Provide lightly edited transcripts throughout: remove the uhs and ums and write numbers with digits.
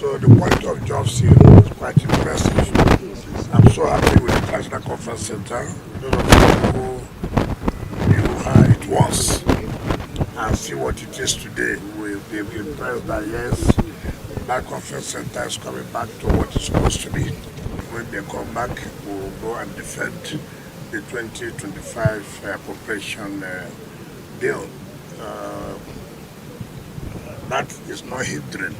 So the point of job seeing was quite impressive. I'm so happy with the International Conference Center. Those of you who knew how it was and see what it is today will be impressed that yes, that conference center is coming back to what it's supposed to be. When they come back, we'll go and defend the 2025 appropriation bill. That is not hindering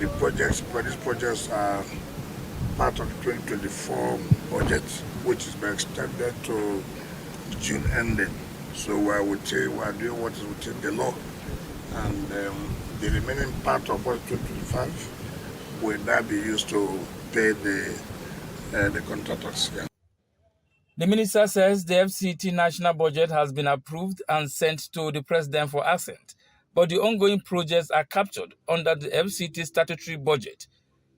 the projects, but these projects are part of the 2024 budget, which is being extended to June ending. So we are doing what is within the law, and the remaining part of what 2025 will now be used to pay the contractors. Yeah. The minister says the FCT national budget has been approved and sent to the president for assent, but the ongoing projects are captured under the FCT statutory budget,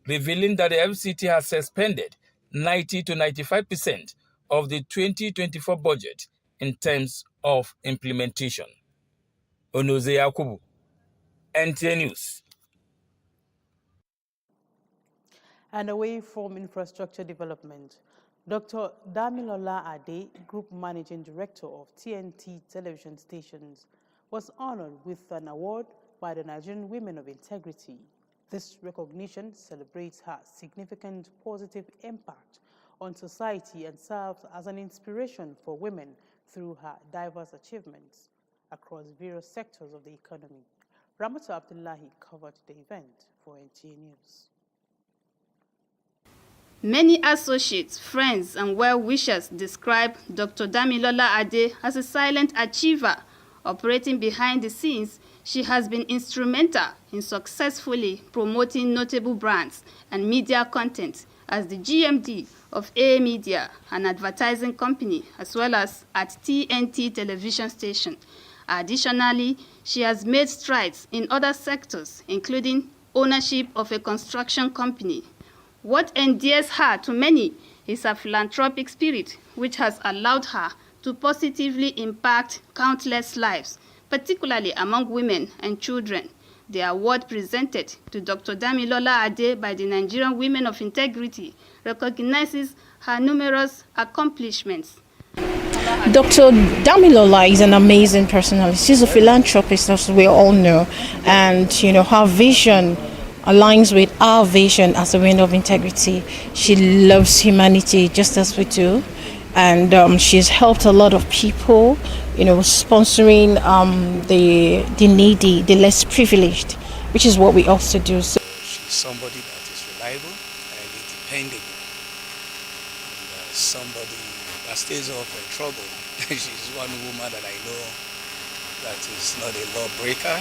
revealing that the FCT has suspended 90 to 95% of the 2024 budget in terms of implementation. Onoze Yakubu, NTA News. And away from infrastructure development, Dr. Damilola Ade, Group Managing Director of TNT Television Stations, was honored with an award by the Nigerian Women of Integrity. This recognition celebrates her significant positive impact on society and serves as an inspiration for women through her diverse achievements across various sectors of the economy. Ramatu Abdullahi covered the event for NTA News. Many associates, friends, and well-wishers describe Dr. Damilola Ade as a silent achiever. Operating behind the scenes, she has been instrumental in successfully promoting notable brands and media content as the GMD of A Media, an advertising company, as well as at TNT television station. Additionally, she has made strides in other sectors, including ownership of a construction company. What endears her to many is her philanthropic spirit, which has allowed her to positively impact countless lives, particularly among women and children. The award presented to Dr. Damilola Ade by the Nigerian Women of Integrity recognizes her numerous accomplishments. Dr. Damilola is an amazing personality. She's a philanthropist, as we all know, and her vision aligns with our vision as a Women of Integrity. She loves humanity just as we do, and she's helped a lot of people, sponsoring the needy, the less privileged, which is what we also do. So she's somebody that is reliable and dependable, and somebody that stays up in trouble. She's one woman that I know that is not a lawbreaker.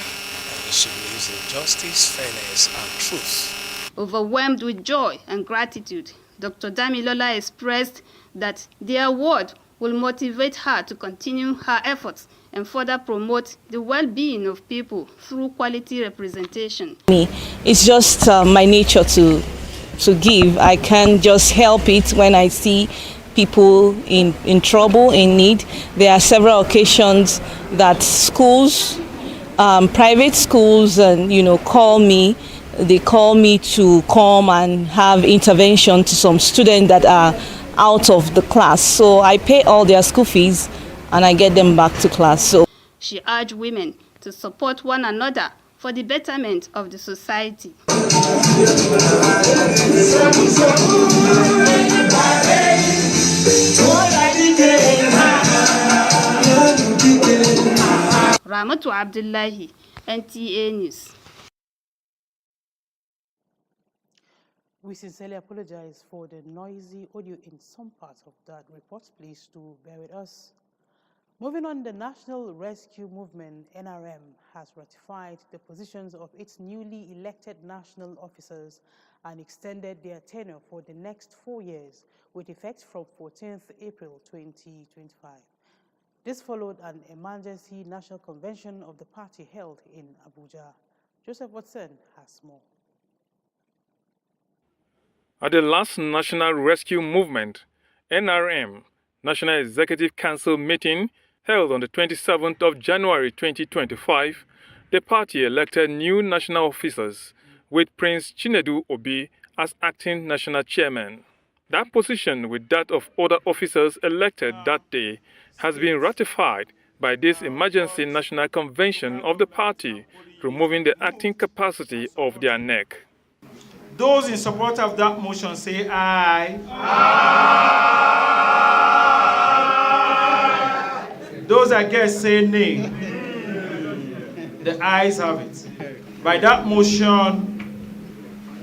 She believes in justice, fairness, and truth. Overwhelmed with joy and gratitude, Dr. Damilola expressed that the award will motivate her to continue her efforts and further promote the well-being of people through quality representation. It's just my nature to give. I can't just help it when I see people in trouble, in need. There are several occasions that schools, private schools, call me. They call me to come and have intervention to some students that are out of the class. So I pay all their school fees and I get them back to class. So she urged women to support one another for the betterment of the society. Ramatu Abdullahi, NTA News. We sincerely apologize for the noisy audio in some parts of that report. Please do bear with us. Moving on, the National Rescue Movement, NRM, has ratified the positions of its newly elected national officers and extended their tenure for the next 4 years, with effect from 14th April 2025. This followed an emergency national convention of the party held in Abuja. Joseph Watson has more. At the last National Rescue Movement, NRM, National Executive Council meeting held on the 27th of January 2025, the party elected new national officers with Prince Chinedu Obi as acting national chairman. That position, with that of other officers elected that day, has been ratified by this emergency national convention of the party, removing the acting capacity of their neck. Those in support of that motion say aye. Aye. Those against say nay. The ayes have it. By that motion,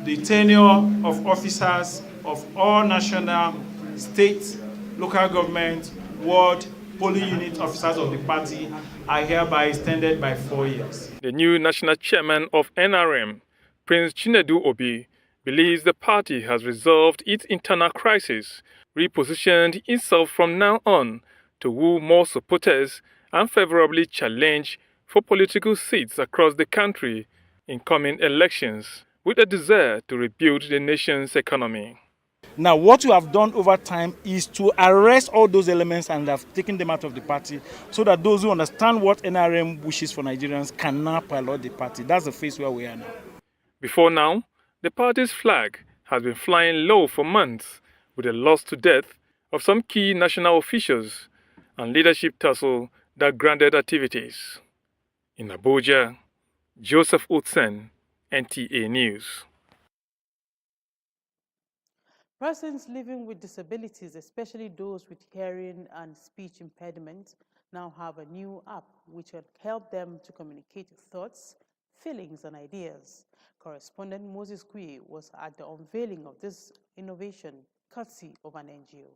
the tenure of officers of all national, state, local government, ward, polling unit officers of the party are hereby extended by 4 years. The new national chairman of NRM, Prince Chinedu Obi, believes the party has resolved its internal crisis, repositioned itself from now on to woo more supporters and favorably challenge for political seats across the country in coming elections, with a desire to rebuild the nation's economy. Now, what you have done over time is to arrest all those elements and have taken them out of the party so that those who understand what NRM wishes for Nigerians can now pilot the party. That's the phase where we are now. Before now, the party's flag has been flying low for months, with the loss to death of some key national officials and leadership tussle that grounded activities. In Abuja, Joseph Utsen, NTA News. Persons living with disabilities, especially those with hearing and speech impediment, now have a new app which will help them to communicate thoughts, feelings, and ideas. Correspondent Moses Kui was at the unveiling of this innovation, courtesy of an NGO.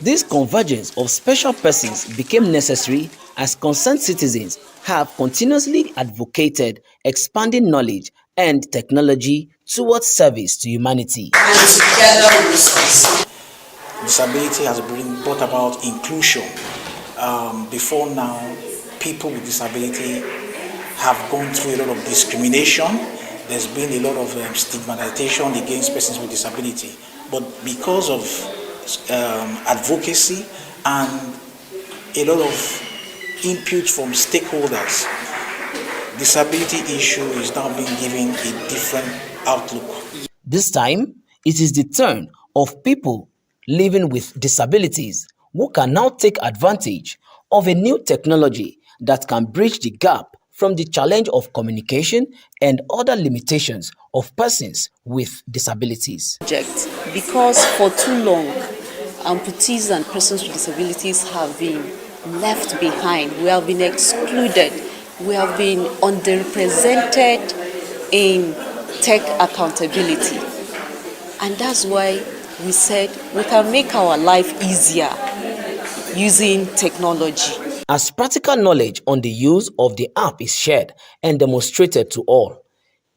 This convergence of special persons became necessary as concerned citizens have continuously advocated expanding knowledge and technology towards service to humanity. Disability has brought about inclusion. Before now, people with disability have gone through a lot of discrimination. There's been a lot of stigmatization against persons with disability. But because of advocacy and a lot of input from stakeholders, disability issue is now being given a different outlook. This time, it is the turn of people living with disabilities who can now take advantage of a new technology that can bridge the gap from the challenge of communication and other limitations of persons with disabilities. Because for too long, amputees and persons with disabilities have been left behind. We have been excluded. We have been underrepresented in tech accountability. And that's why we said we can make our life easier using technology. As practical knowledge on the use of the app is shared and demonstrated to all,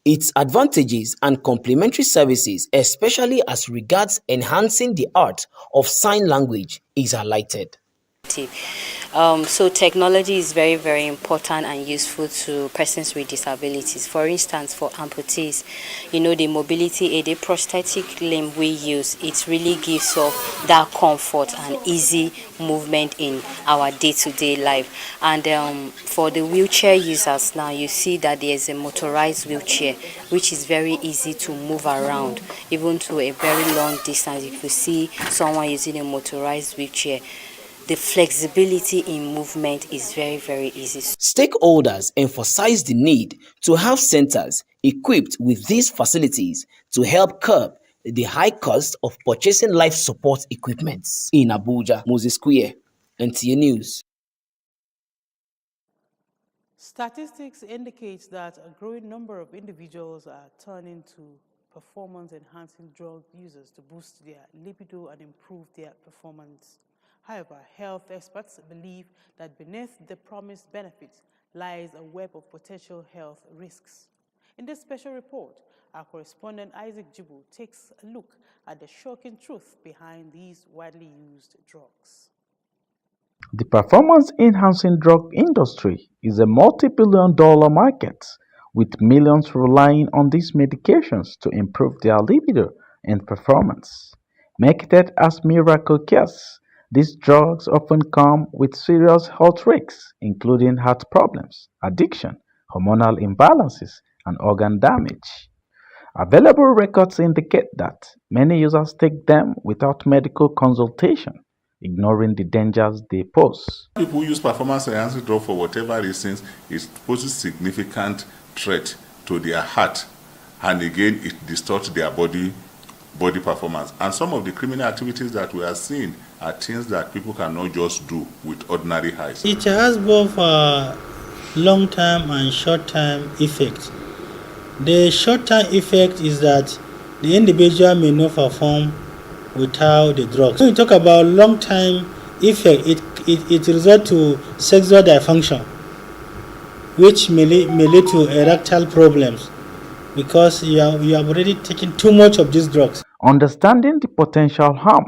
its advantages and complementary services, especially as regards enhancing the art of sign language, is highlighted. So technology is very, very important and useful to persons with disabilities. For instance, for amputees, the mobility aid, the prosthetic limb we use, it really gives us that comfort and easy movement in our day-to-day life. And for the wheelchair users now, you see that there's a motorized wheelchair, which is very easy to move around, even to a very long distance. If you see someone using a motorized wheelchair, the flexibility in movement is very, very easy. Stakeholders emphasize the need to have centers equipped with these facilities to help curb the high cost of purchasing life support equipment. In Abuja, Moses Kuye, NTA News. Statistics indicate that a growing number of individuals are turning to performance-enhancing drug users to boost their libido and improve their performance. However, health experts believe that beneath the promised benefits lies a web of potential health risks. In this special report, our correspondent Isaac Jibu takes a look at the shocking truth behind these widely used drugs. The performance-enhancing drug industry is a multi-billion-dollar market, with millions relying on these medications to improve their libido and performance. Marketed as miracle cures, these drugs often come with serious health risks, including heart problems, addiction, hormonal imbalances, and organ damage. Available records indicate that many users take them without medical consultation, ignoring the dangers they pose. People use performance enhancing drug for whatever reasons, it poses significant threat to their heart, and again it distorts their body performance. And some of the criminal activities that we are seeing are things that people cannot just do with ordinary highs. It has both long-term and short-term effects. The short-term effect is that the individual may not perform without the drugs. When we talk about long-term effect, it results to sexual dysfunction, which may lead to erectile problems because you have already taken too much of these drugs. Understanding the potential harm,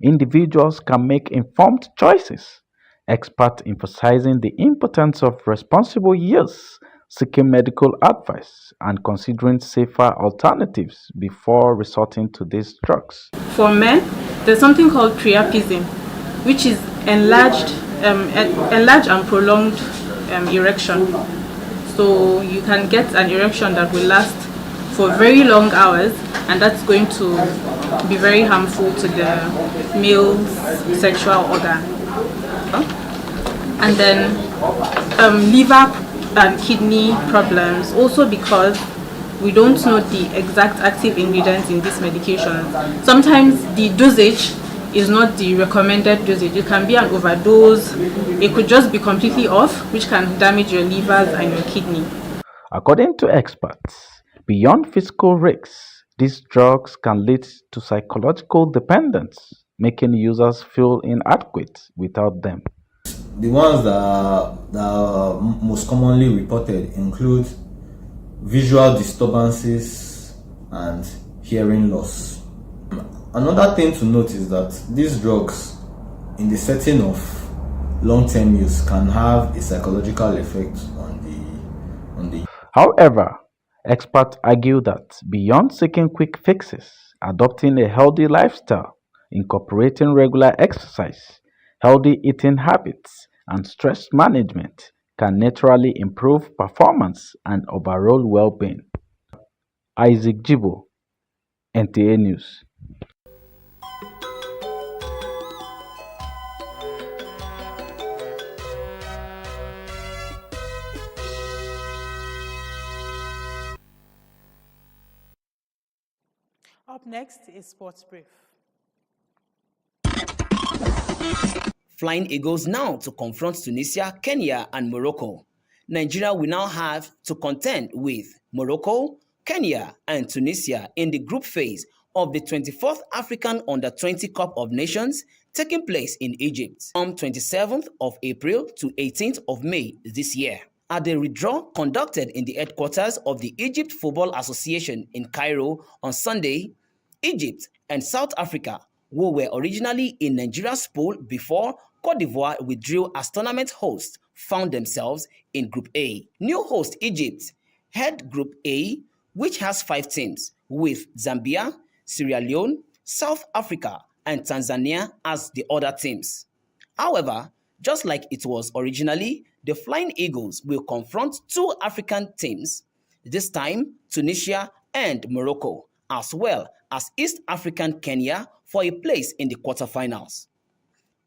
individuals can make informed choices. Experts emphasizing the importance of responsible use, seeking medical advice, and considering safer alternatives before resorting to these drugs. For men, there's something called priapism, which is enlarged and prolonged erection. So you can get an erection that will last for very long hours, and that's going to be very harmful to the male's sexual organ. And then liver and kidney problems, also because we don't know the exact active ingredients in this medication. Sometimes the dosage is not the recommended dosage. It can be an overdose. It could just be completely off, which can damage your livers and your kidney. According to experts, beyond physical risks, these drugs can lead to psychological dependence, making users feel inadequate without them. The ones that are most commonly reported include visual disturbances and hearing loss. Another thing to note is that these drugs, in the setting of long-term use, can have a psychological effect on the. However, experts argue that beyond seeking quick fixes, adopting a healthy lifestyle, incorporating regular exercise, healthy eating habits, and stress management can naturally improve performance and overall well-being. Isaac Jibo, NTA News. Up next is Sports Brief. Flying Eagles now to confront Tunisia, Kenya, and Morocco. Nigeria will now have to contend with Morocco, Kenya, and Tunisia in the group phase of the 24th African Under-20 Cup of Nations taking place in Egypt from 27th of April to 18th of May this year. At the redraw conducted in the headquarters of the Egypt Football Association in Cairo on Sunday, Egypt and South Africa, who were originally in Nigeria's pool before Cote d'Ivoire withdrew as tournament hosts, found themselves in Group A. New host Egypt head Group A, which has 5 teams, with Zambia, Sierra Leone, South Africa, and Tanzania as the other teams. However, just like it was originally, the Flying Eagles will confront 2 African teams, this time Tunisia and Morocco, as well as East African Kenya for a place in the quarterfinals.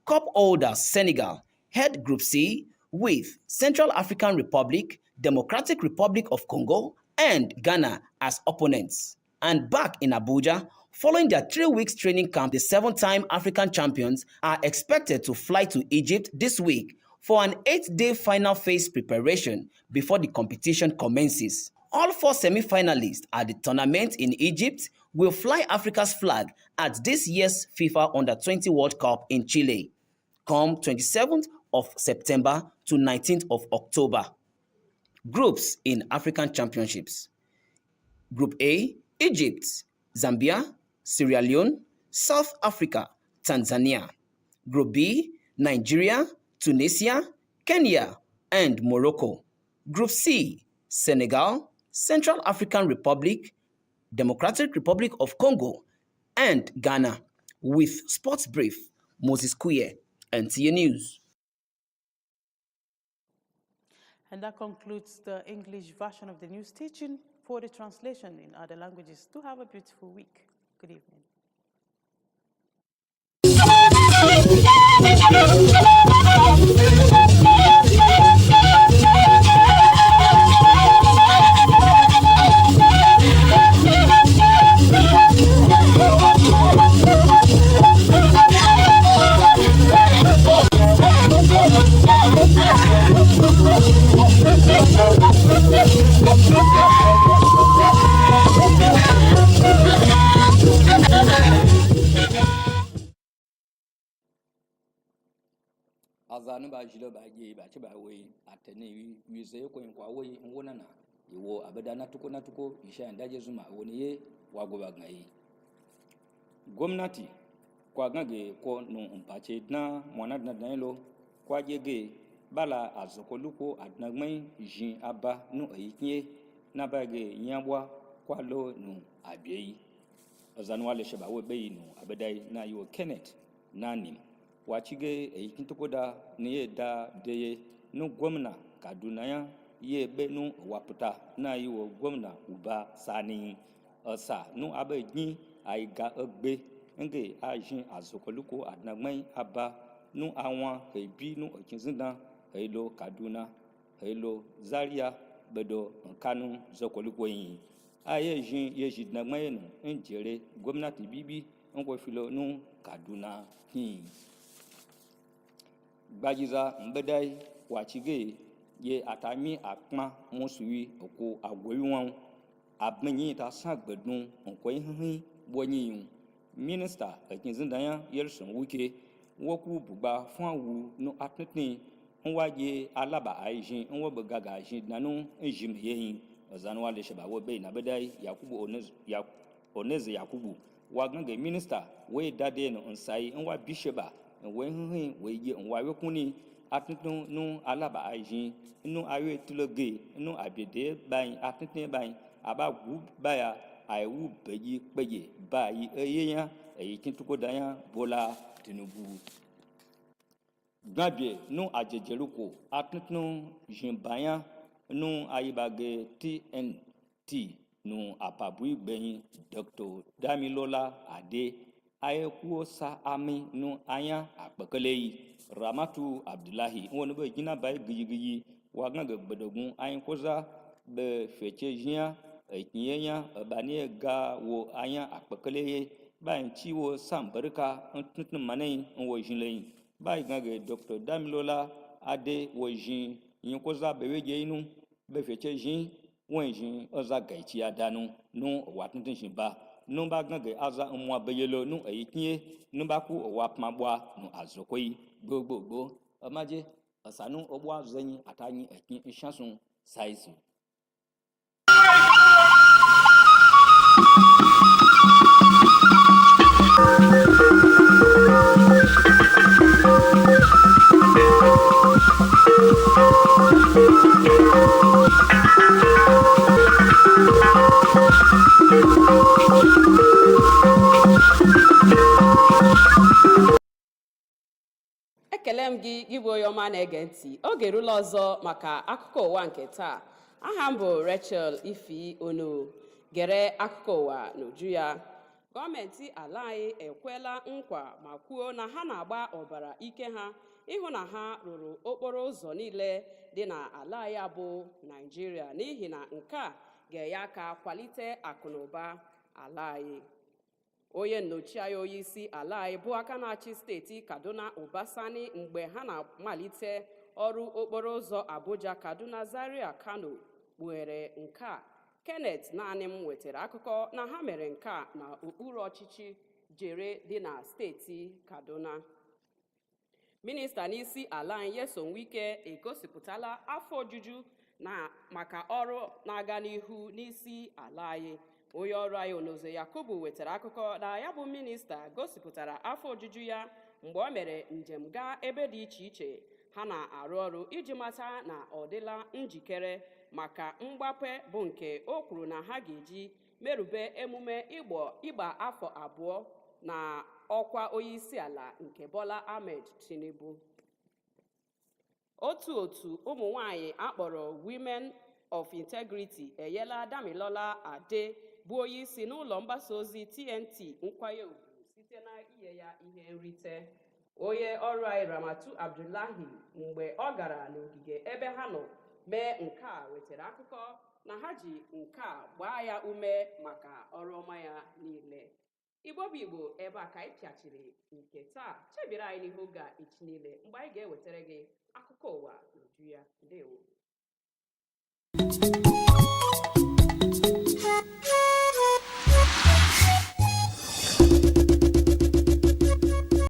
Cup holders Senegal head Group C with Central African Republic, Democratic Republic of Congo, and Ghana as opponents. And back in Abuja, following their 3 weeks training camp, the 7-time African champions are expected to fly to Egypt this week for an 8-day final phase preparation before the competition commences. All 4 semi-finalists at the tournament in Egypt will fly Africa's flag at this year's FIFA Under-20 World Cup in Chile, come 27th of September to 19th of October. Groups in African Championships. Group A, Egypt, Zambia, Sierra Leone, South Africa, Tanzania. Group B, Nigeria, Tunisia, Kenya, and Morocco. Group C, Senegal, Central African Republic, Democratic Republic of Congo, and Ghana. With Sports Brief, Moses Kuye, NTA News. And that concludes the English version of the news. Stay tuned for the translation in other languages. Do have a beautiful week. Good evening. azanu ba jilo ba je ba ci ba wai atene wi sai ko in kwa wai in wona na iwo abada na tuko isha ndaje zuma woni ye wago ba ngai gwamnati kwa gange ko no umpache na mwana na danlo kwa jege bala azokoluko adnagmai jin aba no ayikie na bage nyabwa kwa lo no abiei azanu wale sheba we be no abadai na yo Kenneth nanim wachige eyikintokoda ne ye da deye no gwamna Kaduna ya ye be no waputa na yi wo gwamna Uba Sani asa no abegin aiga egbe nge ajin azokoluko adnagmai aba no awon ebi no okinzindan helo Kaduna helo Zaria bedo Kanu zokoluko yin aye jin ye jidnagmai no njere gwamnati bibi ngo filo no Kaduna hin gbajiza mbedai wachige ye atami akma musui oko agwewiwon abmenyi ta sagbedun onko hinhin bonyin minister ekinzindanya Yerson Wike woku bugba fun awu no atnetin nwaje alaba aijin nwo begaga ajin nanu njimyeyin ozanwa le sheba wo be na bedai Oneze Yakubu wagange minister we dade no nsai nwa bisheba we hinhin we ye nwa wekuni atnetun nu alaba ajin nu awe tuloge nu abede bayin atnetin bayin aba gu baya aiwu beji peje bayi eyeyan eyikintuko danya Bola Tinubu gbabie nu ajejeruko atnetun jinbayan nu ayibage TNT nu apabui gbeyin Dr. Damilola Ade ayekuo sa ami nu anya akpekeleyi Ramatu Abdullahi wonu be gina bai giyigi wagan gbedogun ayin koza be feche jia ekinyenya bani ga wo anya akpekeleye bayin chiwo sambarka ntutun manai wo jinleyin bayi gange Dr. Damilola Ade wo jin yin koza beweje inu be feche jin won jin oza gaichi adanu nu watun shin ba nu ba gange aza nwa beyelo nu eyikinye nu ba ku owa pmabwa nu azokoi gbogbo amaje asanu obwa zenyi atanyi ekin ishasun saizu ekele m gị bụ onye ọma na-ege ntị oge erula ọzọ maka akụkọ ụwa nke taa aha m bụ Rachel Ifi Ono gere akụkọ ụwa n'uju ya gọọmenti ala anyị ekwela nkwa ma kwuo na ha na-agba ọbara ike ha ịhụ na ha rụrụ okporo ụzọ niile dị n'ala anyị bụ Naịjirịa n'ihi na nke a ga-enye aka kwalite akụnụba ala anyị onye nnọchianya onye isi ala anyị bụ aka na-achị steeti Kaduna Uba Sani mgbe ha na-amalite ọrụ okporo ụzọ Abuja Kaduna Zaria Kano kpughere nke a Kenneth naanị m wetara akụkọ na ha mere nke a na okpuru ọchịchị jere dị na steeti Kaduna minista n'isi ala anyị Nyesom Wike egosipụtala afọ ojuju maka ọrụ na-aga n'ihu n'isi ala anyị onye ọrụ anyị Oneze Yakubu wetara akụkọ na ya bụ minista gosipụtara afọ ojuju ya mgbe ọ mere njem gaa ebe dị iche iche ha na-arụ ọrụ iji mata na ọ dịla njikere maka mgbape bụ nke o kwuru na ha ga-eji merube emume ịgba afọ abụọ na ọkwa onyeisiala nke Bola Ahmed Tinubu otu ụmụ nwanyị akpọrọ Women of Integrity enyela Damilola Ade bụ onye isi n'ụlọ mgbasa ozi TNT nkwanye ùgwù site na inye ya ihe nrite. Onye ọrụ anyị Ramatu Abdullahi mgbe ọ gara n'ogige ebe ha nọ mee nke a wetara akụkọ na ha ji nke a gbaa ya ume maka ọrụ ọma ya niile. Igbo bụ Igbo, ebe a ka anyị pịachiri nke taa. Chebiri anyị n'ihu oge echi niile mgbe anyị ga-ewetara gị akụkọ ụwa n'uju ya. Ndewo.